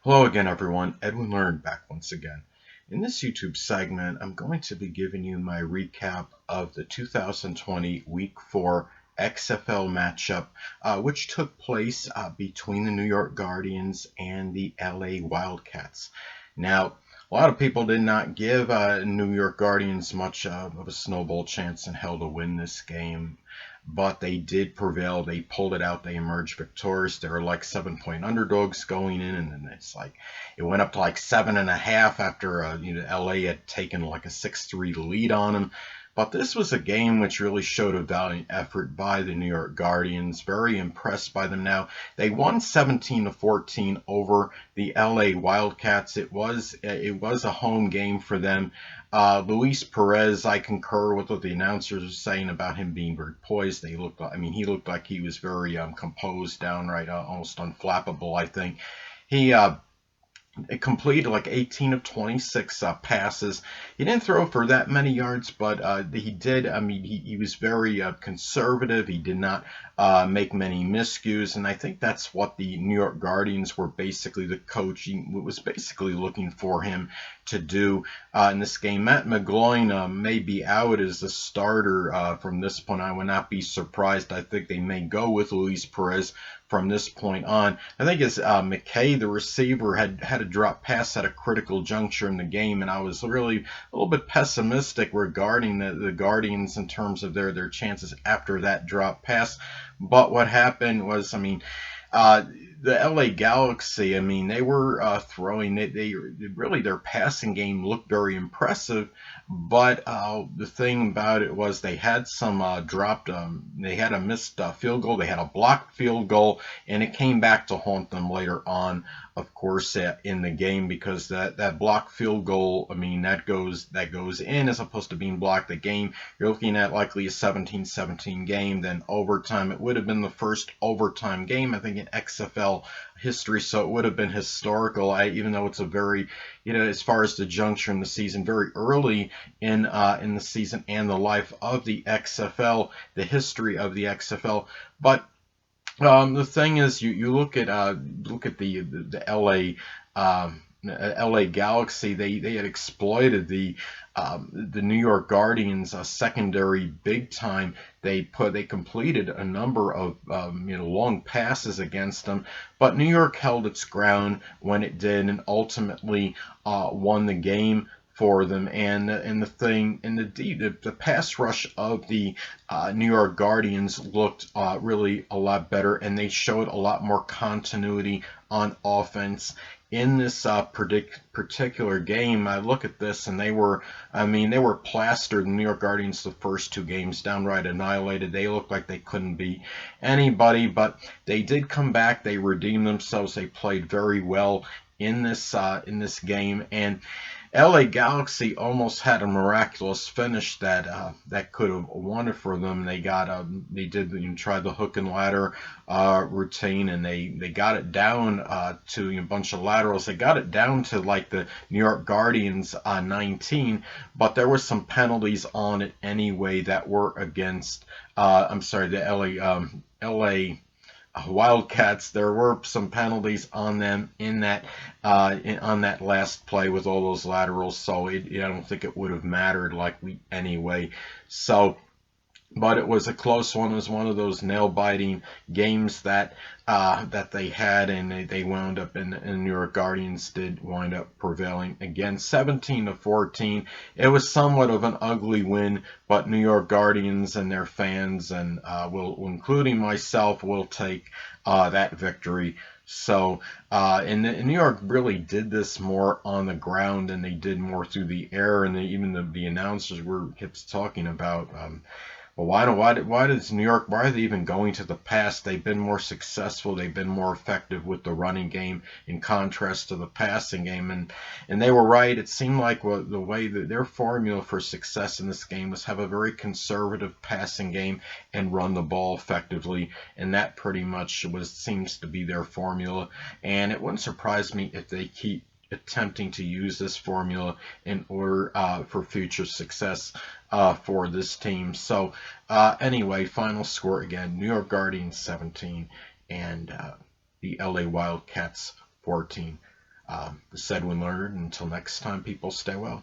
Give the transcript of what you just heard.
Hello again, everyone. Edwin Learnard back once again. In this YouTube segment, I'm going to be giving you my recap of the 2020 Week 4 XFL matchup, which took place between the New York Guardians and the LA Wildcats. Now, a lot of people did not give New York Guardians much of a snowball chance in hell to win this game, but they did prevail. They pulled it out. They emerged victorious. They were like 7-point underdogs going in, and then it went up to like 7.5 after LA had taken like a 6-3 lead on them. But this was a game which really showed a valiant effort by the New York Guardians. Very impressed by them. Now they won 17-14 over the LA Wildcats. It was a home game for them. Luis Perez, I concur with what the announcers are saying about him being very poised. He looked like he was very composed, downright almost unflappable. I think he it completed like 18 of 26 passes. He didn't throw for that many yards, but he did. I mean, he was very conservative. He did not make many miscues, and I think that's what the New York Guardians were basically, the coach was basically looking for him to do in this game. Matt McGloin may be out as the starter from this point. I would not be surprised. I think they may go with Luis Perez from this point on. I think as McKay, the receiver, had a drop pass at a critical juncture in the game, and I was really a little bit pessimistic regarding the Guardians in terms of their chances after that drop pass. But what happened was, the LA Galaxy, they were throwing. They really, their passing game looked very impressive, but the thing about it was they had some dropped. They had a missed field goal. They had a blocked field goal, and it came back to haunt them later on, of course, in the game, because that blocked field goal, that goes in as opposed to being blocked. The game, you're looking at likely a 17-17 game. Then overtime, it would have been the first overtime game, I think, in XFL history, so it would have been historical. Even though it's a very, as far as the juncture in the season, very early in the season and the life of the XFL, the history of the XFL. But the thing is, you look at the LA Galaxy. They had exploited the New York Guardians secondary big time. They completed a number of long passes against them, but New York held its ground when it did, and ultimately won the game for them. And the pass rush of the New York Guardians looked really a lot better, and they showed a lot more continuity on offense in this particular game. I look at this, and they were plastered. The New York Guardians, the first two games, downright annihilated. They looked like they couldn't beat anybody, but they did come back. They redeemed themselves. They played very well in this game, and LA Galaxy almost had a miraculous finish that could have won it for them. They did try the hook and ladder routine, and they got it down to a bunch of laterals. They got it down to like the New York Guardians 19, but there were some penalties on it anyway that were against the LA Wildcats. There were some penalties on them on that last play with all those laterals, so I don't think it would have mattered anyway. So, but it was a close one. It was one of those nail-biting games that they had, and they wound up and New York Guardians did wind up prevailing again, 17-14. It was somewhat of an ugly win, but New York Guardians and their fans, and including myself, will take that victory. So, and New York really did this more on the ground, and they did more through the air, and even the announcers kept talking about. Well, why does New York? Why are they even going to the pass? They've been more successful. They've been more effective with the running game in contrast to the passing game, and they were right. It seemed like the way that their formula for success in this game was have a very conservative passing game and run the ball effectively, and that pretty much seems to be their formula. And it wouldn't surprise me if they keep attempting to use this formula in order for future success for this team. So anyway, final score again, New York Guardians 17 and the LA Wildcats 14. This is Edwin Learnard. Until next time, people, stay well.